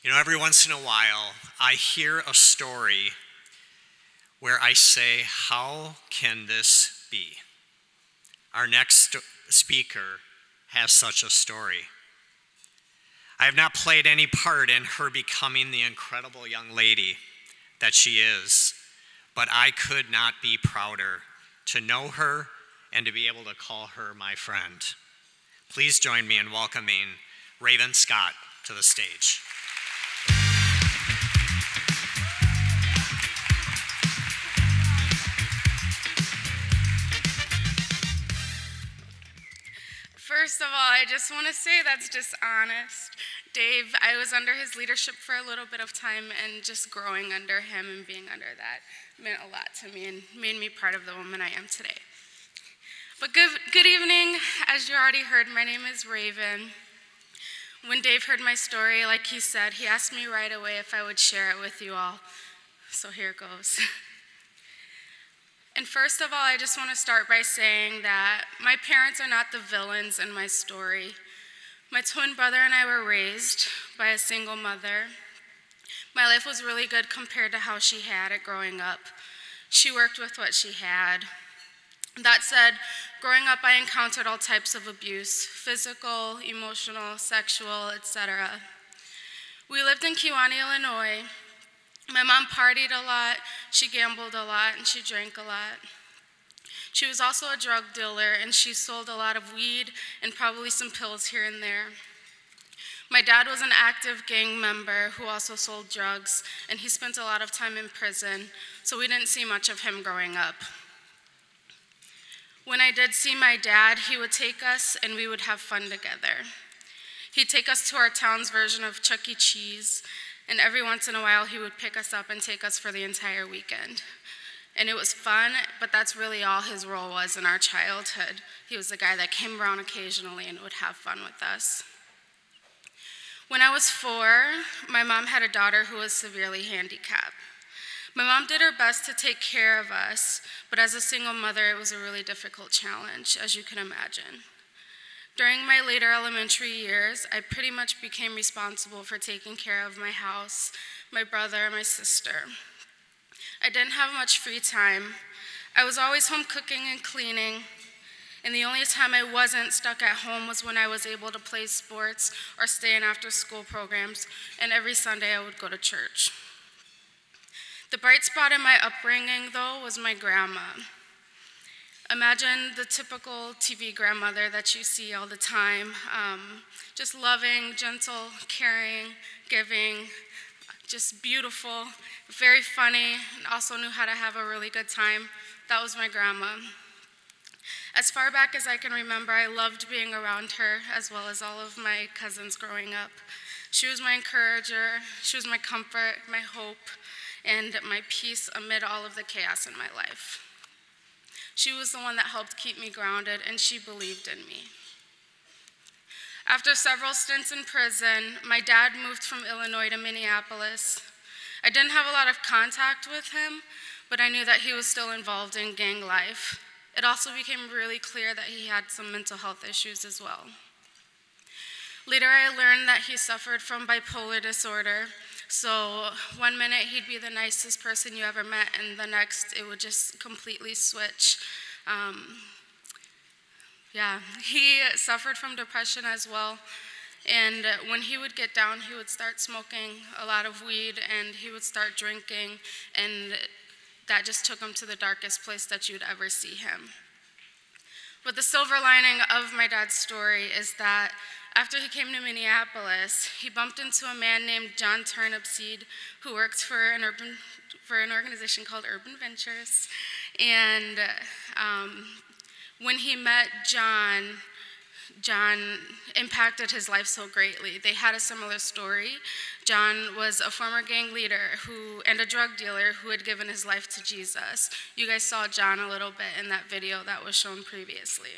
You know, every once in a while, I hear a story where I say, how can this be? Our next speaker has such a story. I have not played any part in her becoming the incredible young lady that she is, but I could not be prouder to know her and to be able to call her my friend. Please join me in welcoming Ravin Scott to the stage. First of all, I just want to say that's dishonest. Dave, I was under his leadership for a little bit of time, and just growing under him and being under that meant a lot to me and made me part of the woman I am today. But good evening. As you already heard, my name is Ravin. When Dave heard my story, like he said, he asked me right away if I would share it with you all. So here it goes. And first of all, I just want to start by saying that my parents are not the villains in my story. My twin brother and I were raised by a single mother. My life was really good compared to how she had it growing up. She worked with what she had. That said, growing up, I encountered all types of abuse: physical, emotional, sexual, etc. We lived in Kewanee, Illinois. My mom partied a lot, she gambled a lot, and she drank a lot. She was also a drug dealer, and she sold a lot of weed and probably some pills here and there. My dad was an active gang member who also sold drugs, and he spent a lot of time in prison, so we didn't see much of him growing up. When I did see my dad, he would take us and we would have fun together. He'd take us to our town's version of Chuck E. Cheese, and every once in a while, he would pick us up and take us for the entire weekend. And it was fun, but that's really all his role was in our childhood. He was the guy that came around occasionally and would have fun with us. When I was 4, my mom had a daughter who was severely handicapped. My mom did her best to take care of us, but as a single mother, it was a really difficult challenge, as you can imagine. During my later elementary years, I pretty much became responsible for taking care of my house, my brother, and my sister. I didn't have much free time. I was always home cooking and cleaning, and the only time I wasn't stuck at home was when I was able to play sports or stay in after-school programs, and every Sunday I would go to church. The bright spot in my upbringing, though, was my grandma. Imagine the typical TV grandmother that you see all the time, just loving, gentle, caring, giving, just beautiful, very funny, and also knew how to have a really good time. That was my grandma. As far back as I can remember, I loved being around her, as well as all of my cousins growing up. She was my encourager, she was my comfort, my hope, and my peace amid all of the chaos in my life. She was the one that helped keep me grounded, and she believed in me. After several stints in prison, my dad moved from Illinois to Minneapolis. I didn't have a lot of contact with him, but I knew that he was still involved in gang life. It also became really clear that he had some mental health issues as well. Later, I learned that he suffered from bipolar disorder. So one minute he'd be the nicest person you ever met, and the next it would just completely switch. He suffered from depression as well. And when he would get down, he would start smoking a lot of weed, and he would start drinking, and that just took him to the darkest place that you'd ever see him. But the silver lining of my dad's story is that after he came to Minneapolis, he bumped into a man named John Turnipseed, who works for an organization called Urban Ventures. And when he met John impacted his life so greatly. They had a similar story. John was a former gang leader and a drug dealer who had given his life to Jesus. You guys saw John a little bit in that video that was shown previously.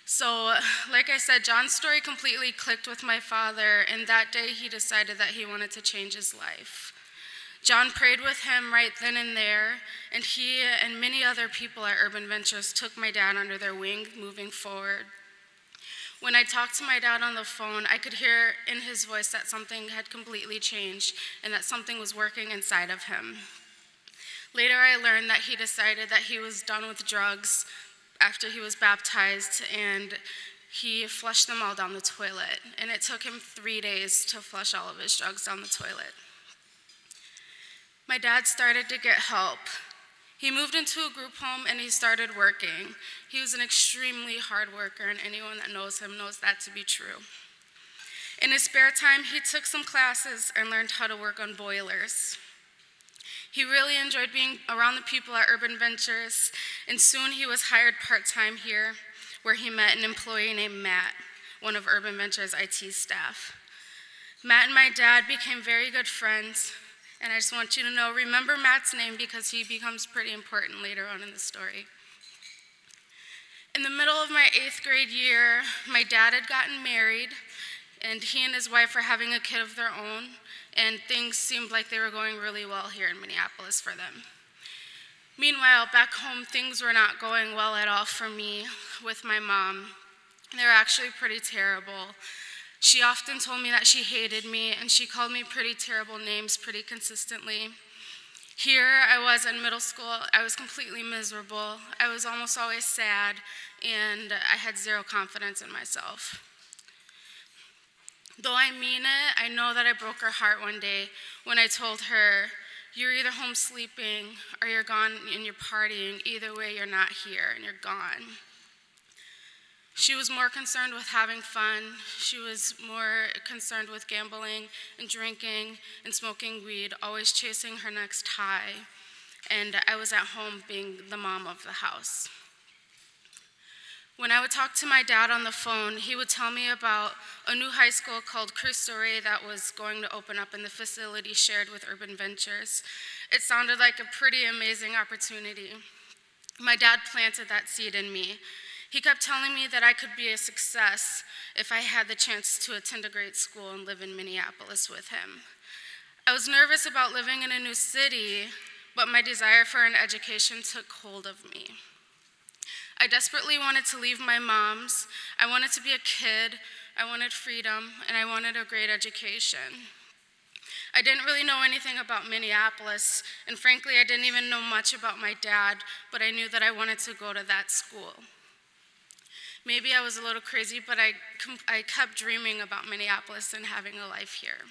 So, like I said, John's story completely clicked with my father, and that day he decided that he wanted to change his life. John prayed with him right then and there, and he and many other people at Urban Ventures took my dad under their wing moving forward. When I talked to my dad on the phone, I could hear in his voice that something had completely changed and that something was working inside of him. Later, I learned that he decided that he was done with drugs after he was baptized, and he flushed them all down the toilet. And it took him 3 days to flush all of his drugs down the toilet. My dad started to get help. He moved into a group home and he started working. He was an extremely hard worker, and anyone that knows him knows that to be true. In his spare time, he took some classes and learned how to work on boilers. He really enjoyed being around the people at Urban Ventures, and soon he was hired part-time here, where he met an employee named Matt, one of Urban Ventures' IT staff. Matt and my dad became very good friends, and I just want you to know, remember Matt's name because he becomes pretty important later on in the story. In the middle of my 8th grade year, my dad had gotten married, and he and his wife were having a kid of their own, and things seemed like they were going really well here in Minneapolis for them. Meanwhile, back home, things were not going well at all for me with my mom. They were actually pretty terrible. She often told me that she hated me, and she called me pretty terrible names pretty consistently. Here I was in middle school. I was completely miserable. I was almost always sad, and I had zero confidence in myself. Though I mean it, I know that I broke her heart one day when I told her, "You're either home sleeping or you're gone and you're partying. Either way, you're not here and you're gone." She was more concerned with having fun. She was more concerned with gambling and drinking and smoking weed, always chasing her next high. And I was at home being the mom of the house. When I would talk to my dad on the phone, he would tell me about a new high school called Cristo Rey that was going to open up in the facility shared with Urban Ventures. It sounded like a pretty amazing opportunity. My dad planted that seed in me. He kept telling me that I could be a success if I had the chance to attend a great school and live in Minneapolis with him. I was nervous about living in a new city, but my desire for an education took hold of me. I desperately wanted to leave my mom's. I wanted to be a kid, I wanted freedom, and I wanted a great education. I didn't really know anything about Minneapolis, and frankly, I didn't even know much about my dad, but I knew that I wanted to go to that school. Maybe I was a little crazy, but I kept dreaming about Minneapolis and having a life here.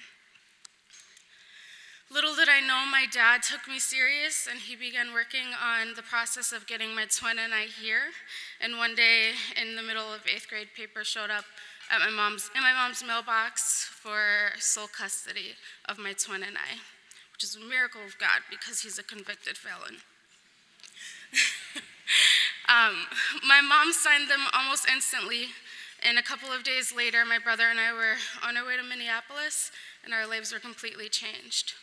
Little did I know, my dad took me serious, and he began working on the process of getting my twin and I here. And one day, in the middle of 8th grade, papers showed up at in my mom's mailbox for sole custody of my twin and I, which is a miracle of God because he's a convicted felon. My mom signed them almost instantly, and a couple of days later, my brother and I were on our way to Minneapolis, and our lives were completely changed.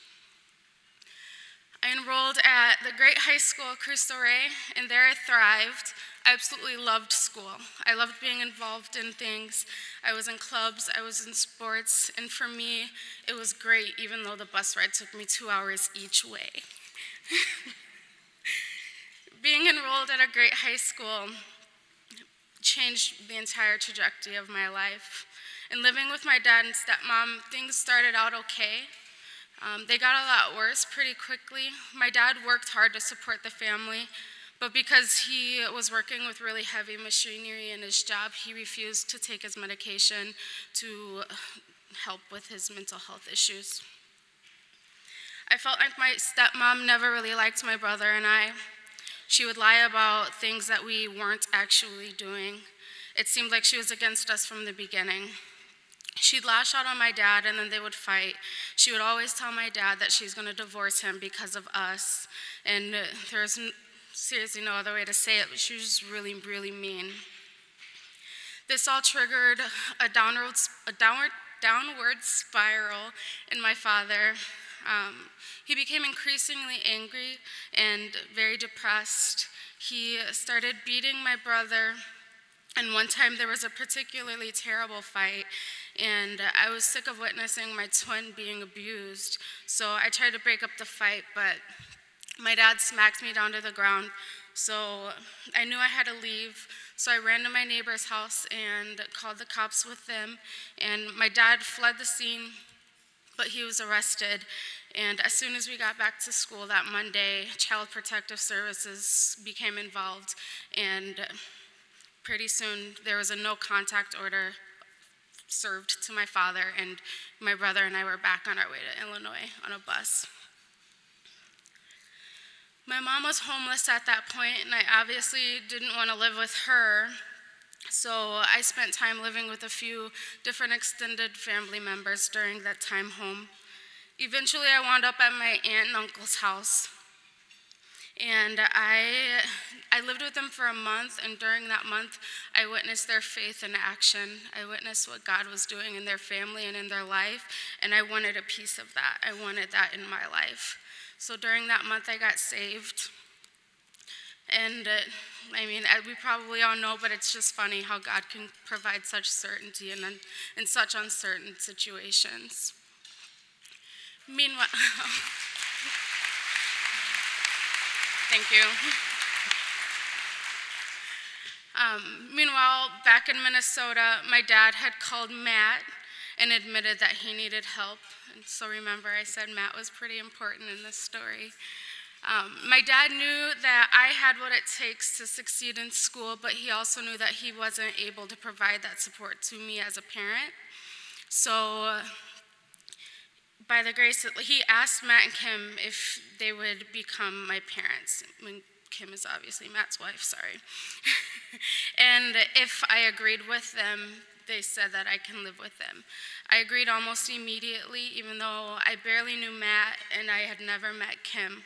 I enrolled at the great high school, Cristo Rey, and there I thrived. I absolutely loved school. I loved being involved in things. I was in clubs, I was in sports, and for me, it was great, even though the bus ride took me 2 hours each way. Being enrolled at a great high school changed the entire trajectory of my life. And living with my dad and stepmom, things started out okay. They got a lot worse pretty quickly. My dad worked hard to support the family, but because he was working with really heavy machinery in his job, he refused to take his medication to help with his mental health issues. I felt like my stepmom never really liked my brother and I. She would lie about things that we weren't actually doing. It seemed like she was against us from the beginning. She'd lash out on my dad, and then they would fight. She would always tell my dad that she's going to divorce him because of us, and there's seriously no other way to say it, but she was just really, really mean. This all triggered a downward spiral in my father. He became increasingly angry and very depressed. He started beating my brother, and one time there was a particularly terrible fight, and I was sick of witnessing my twin being abused, so I tried to break up the fight, but my dad smacked me down to the ground, So I knew I had to leave, so I ran to my neighbor's house and called the cops with them, and my dad fled the scene, but he was arrested. And as soon as we got back to school that Monday, Child Protective Services became involved, and pretty soon there was a no contact order served to my father, and my brother and I were back on our way to Illinois on a bus. My mom was homeless at that point, and I obviously didn't want to live with her, so I spent time living with a few different extended family members during that time home. Eventually, I wound up at my aunt and uncle's house, and I lived with them for a month, and during that month, I witnessed their faith in action. I witnessed what God was doing in their family and in their life, and I wanted a piece of that. I wanted that in my life. So during that month, I got saved. And we probably all know, but it's just funny how God can provide such certainty in such uncertain situations. Meanwhile, thank you. Meanwhile, back in Minnesota, my dad had called Matt and admitted that he needed help. And so remember, I said Matt was pretty important in this story. My dad knew that I had what it takes to succeed in school, but he also knew that he wasn't able to provide that support to me as a parent. So by the grace, he asked Matt and Kim if they would become my parents. Kim is obviously Matt's wife, sorry. And if I agreed with them, they said that I can live with them. I agreed almost immediately, even though I barely knew Matt and I had never met Kim.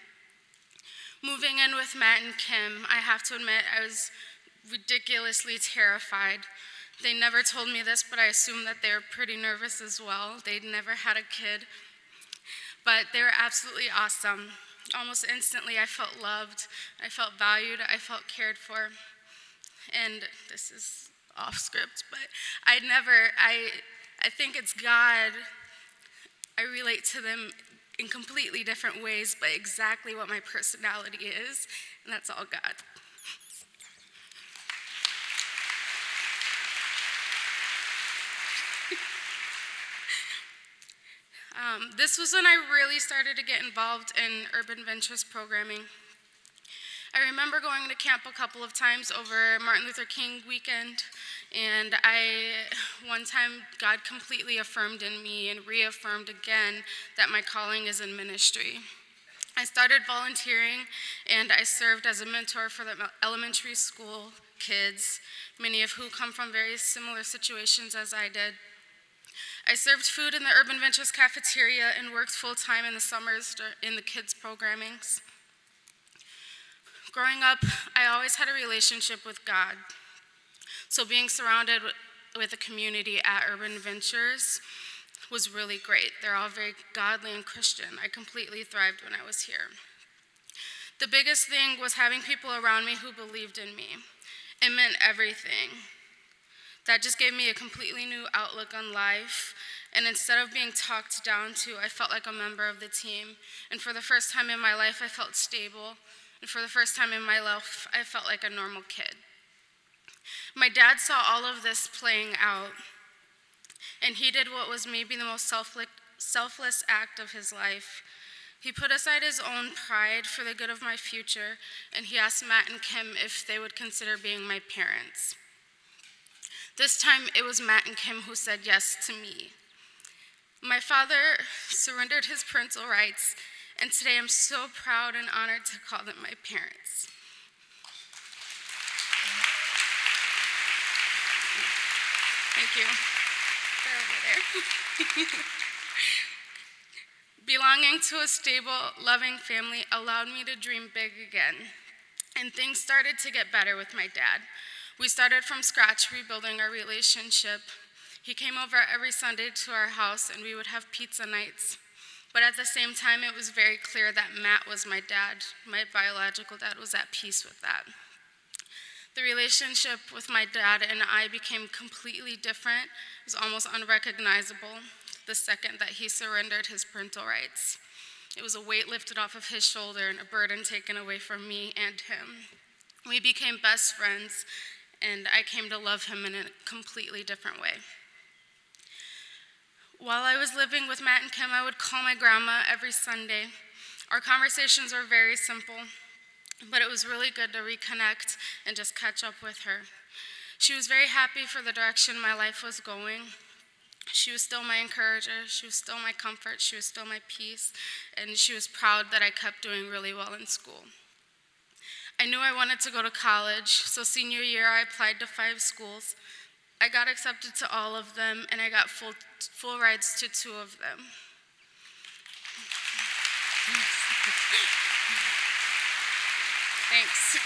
Moving in with Matt and Kim, I have to admit I was ridiculously terrified. They never told me this, but I assume that they were pretty nervous as well. They'd never had a kid, but they were absolutely awesome. Almost instantly, I felt loved, I felt valued, I felt cared for. And this is off script, but I think it's God. I relate to them in completely different ways, but exactly what my personality is, and that's all God. This was when I really started to get involved in Urban Ventures programming. I remember going to camp a couple of times over Martin Luther King weekend, and one time God completely affirmed in me and reaffirmed again that my calling is in ministry. I started volunteering, and I served as a mentor for the elementary school kids, many of who come from very similar situations as I did. I served food in the Urban Ventures cafeteria and worked full-time in the summers in the kids' programmings. Growing up, I always had a relationship with God. So being surrounded with a community at Urban Ventures was really great. They're all very godly and Christian. I completely thrived when I was here. The biggest thing was having people around me who believed in me. It meant everything. That just gave me a completely new outlook on life. And instead of being talked down to, I felt like a member of the team. And for the first time in my life, I felt stable. And for the first time in my life, I felt like a normal kid. My dad saw all of this playing out, and he did what was maybe the most selfless act of his life. He put aside his own pride for the good of my future, and he asked Matt and Kim if they would consider being my parents. This time, it was Matt and Kim who said yes to me. My father surrendered his parental rights, and today I'm so proud and honored to call them my parents. Thank you. They're over there. Belonging to a stable, loving family allowed me to dream big again, and things started to get better with my dad. We started from scratch, rebuilding our relationship. He came over every Sunday to our house, and we would have pizza nights. But at the same time, it was very clear that Matt was my dad. My biological dad was at peace with that. The relationship with my dad and I became completely different. It was almost unrecognizable the second that he surrendered his parental rights. It was a weight lifted off of his shoulder and a burden taken away from me and him. We became best friends, and I came to love him in a completely different way. While I was living with Matt and Kim, I would call my grandma every Sunday. Our conversations were very simple, but it was really good to reconnect and just catch up with her. She was very happy for the direction my life was going. She was still my encourager, she was still my comfort, she was still my peace, and she was proud that I kept doing really well in school. I knew I wanted to go to college, so senior year I applied to 5 schools. I got accepted to all of them, and I got full rides to 2 of them. Thanks.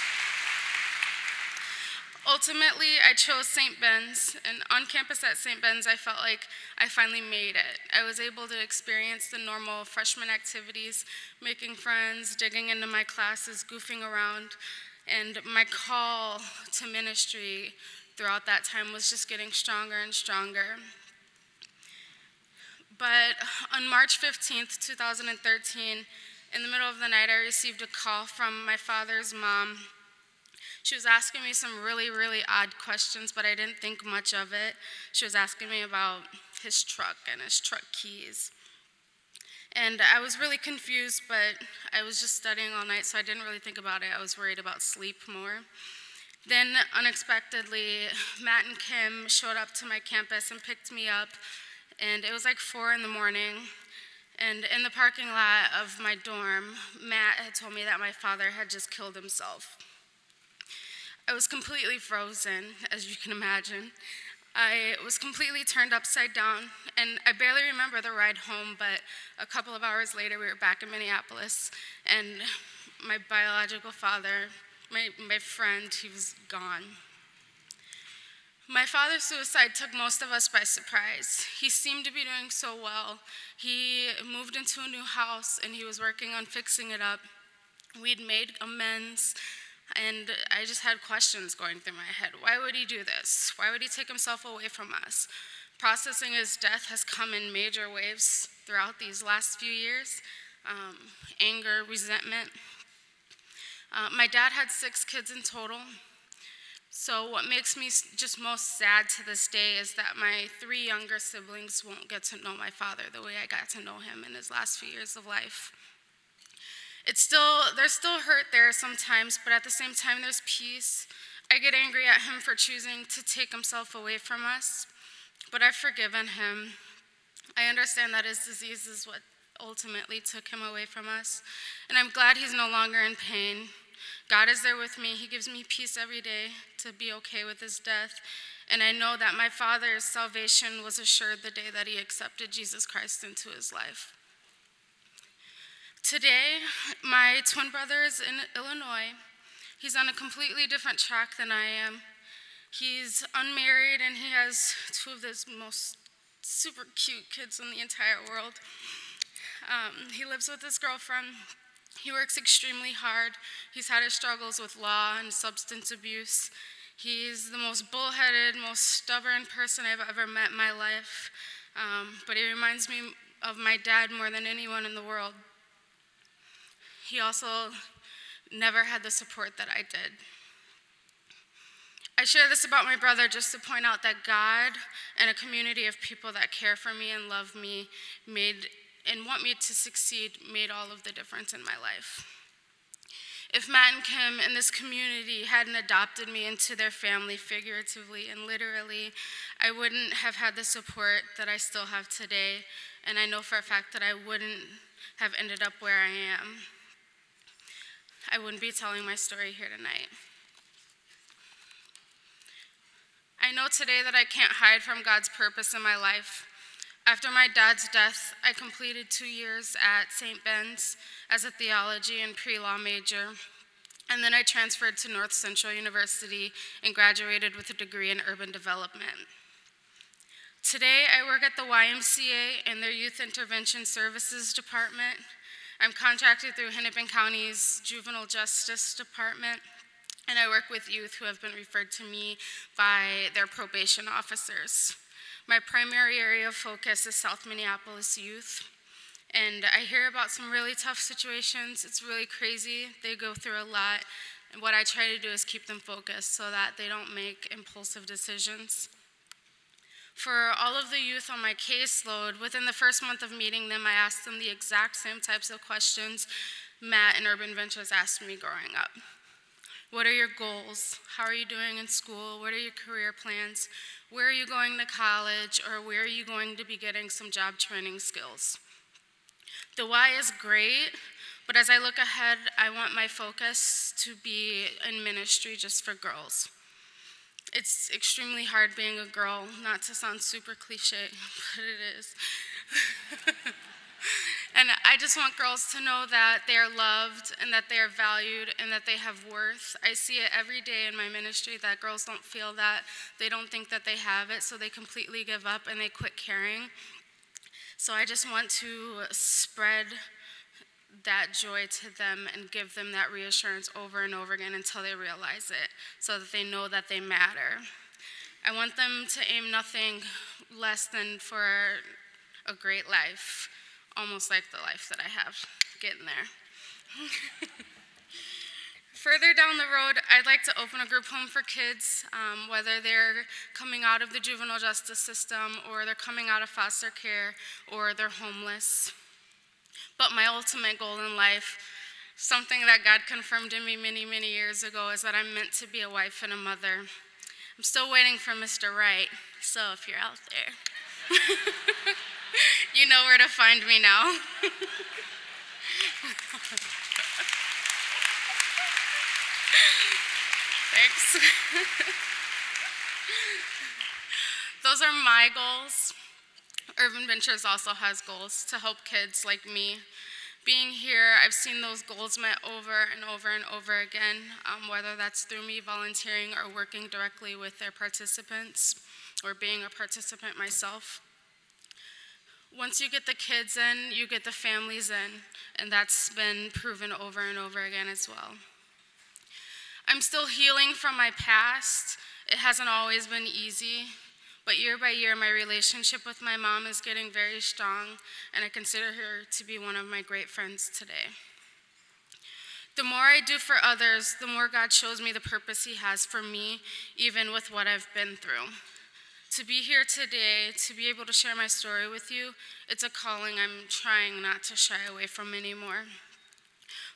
Ultimately, I chose St. Ben's, and on campus at St. Ben's, I felt like I finally made it. I was able to experience the normal freshman activities, making friends, digging into my classes, goofing around, and my call to ministry throughout that time was just getting stronger and stronger. But on March 15th, 2013, in the middle of the night, I received a call from my father's mom. She was asking me some really, really odd questions, but I didn't think much of it. She was asking me about his truck and his truck keys. And I was really confused, but I was just studying all night, so I didn't really think about it. I was worried about sleep more. Then, unexpectedly, Matt and Kim showed up to my campus and picked me up, and it was like 4 in the morning. And in the parking lot of my dorm, Matt had told me that my father had just killed himself. I was completely frozen, as you can imagine. I was completely turned upside down, and I barely remember the ride home, but a couple of hours later, we were back in Minneapolis, and my biological father, my friend, he was gone. My father's suicide took most of us by surprise. He seemed to be doing so well. He moved into a new house, and he was working on fixing it up. We'd made amends. And I just had questions going through my head. Why would he do this? Why would he take himself away from us? Processing his death has come in major waves throughout these last few years. Anger, resentment. My dad had 6 kids in total. So what makes me just most sad to this day is that my 3 younger siblings won't get to know my father the way I got to know him in his last few years of life. There's still hurt there sometimes, but at the same time, there's peace. I get angry at him for choosing to take himself away from us, but I've forgiven him. I understand that his disease is what ultimately took him away from us, and I'm glad he's no longer in pain. God is there with me. He gives me peace every day to be okay with his death, and I know that my father's salvation was assured the day that he accepted Jesus Christ into his life. Today, my twin brother is in Illinois. He's on a completely different track than I am. He's unmarried, and he has 2 of the most super cute kids in the entire world. He lives with his girlfriend. He works extremely hard. He's had his struggles with law and substance abuse. He's the most bullheaded, most stubborn person I've ever met in my life. But he reminds me of my dad more than anyone in the world. He also never had the support that I did. I share this about my brother just to point out that God and a community of people that care for me and love me and want me to succeed made all of the difference in my life. If Matt and Kim and this community hadn't adopted me into their family figuratively and literally, I wouldn't have had the support that I still have today, and I know for a fact that I wouldn't have ended up where I am. I wouldn't be telling my story here tonight. I know today that I can't hide from God's purpose in my life. After my dad's death, I completed 2 years at St. Ben's as a theology and pre-law major, and then I transferred to North Central University and graduated with a degree in urban development. Today, I work at the YMCA in their Youth Intervention Services Department. I'm contracted through Hennepin County's Juvenile Justice Department, and I work with youth who have been referred to me by their probation officers. My primary area of focus is South Minneapolis youth, and I hear about some really tough situations. It's really crazy. They go through a lot. And what I try to do is keep them focused so that they don't make impulsive decisions. For all of the youth on my caseload, within the first month of meeting them, I asked them the exact same types of questions Matt in Urban Ventures asked me growing up. What are your goals? How are you doing in school? What are your career plans? Where are you going to college? Or where are you going to be getting some job training skills? The why is great, but as I look ahead, I want my focus to be in ministry just for girls. It's extremely hard being a girl, not to sound super cliche, but it is. And I just want girls to know that they are loved and that they are valued and that they have worth. I see it every day in my ministry that girls don't feel that, they don't think that they have it, so they completely give up and they quit caring. So I just want to spread that joy to them and give them that reassurance over and over again until they realize it, so that they know that they matter. I want them to aim nothing less than for a great life, almost like the life that I have, getting there. Further down the road, I'd like to open a group home for kids, whether they're coming out of the juvenile justice system or they're coming out of foster care or they're homeless. But my ultimate goal in life, something that God confirmed in me many, many years ago, is that I'm meant to be a wife and a mother. I'm still waiting for Mr. Right, so if you're out there, you know where to find me now. Thanks. Those are my goals. Urban Ventures also has goals to help kids like me. Being here, I've seen those goals met over and over and over again, whether that's through me volunteering or working directly with their participants or being a participant myself. Once you get the kids in, you get the families in, and that's been proven over and over again as well. I'm still healing from my past. It hasn't always been easy, but year by year, my relationship with my mom is getting very strong, and I consider her to be one of my great friends today. The more I do for others, the more God shows me the purpose He has for me, even with what I've been through. To be here today, to be able to share my story with you, it's a calling I'm trying not to shy away from anymore.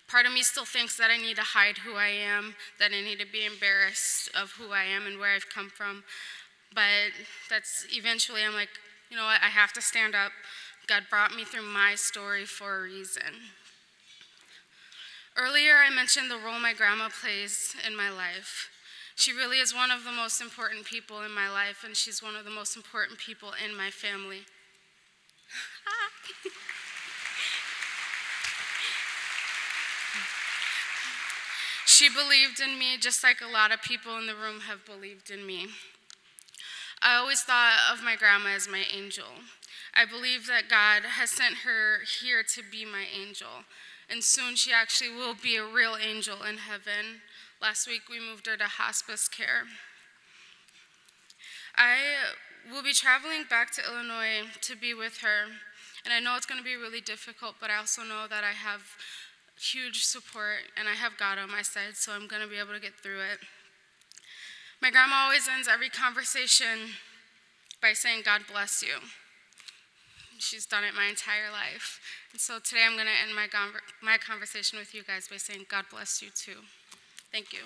Part of me still thinks that I need to hide who I am, that I need to be embarrassed of who I am and where I've come from. But that's eventually, I'm like, you know what, I have to stand up. God brought me through my story for a reason. Earlier, I mentioned the role my grandma plays in my life. She really is one of the most important people in my life, and she's one of the most important people in my family. She believed in me just like a lot of people in the room have believed in me. I always thought of my grandma as my angel. I believe that God has sent her here to be my angel, and soon she actually will be a real angel in heaven. Last week we moved her to hospice care. I will be traveling back to Illinois to be with her, and I know it's going to be really difficult, but I also know that I have huge support and I have God on my side, so I'm going to be able to get through it. My grandma always ends every conversation by saying, "God bless you." She's done it my entire life. And so today I'm going to end my conversation with you guys by saying, God bless you too. Thank you.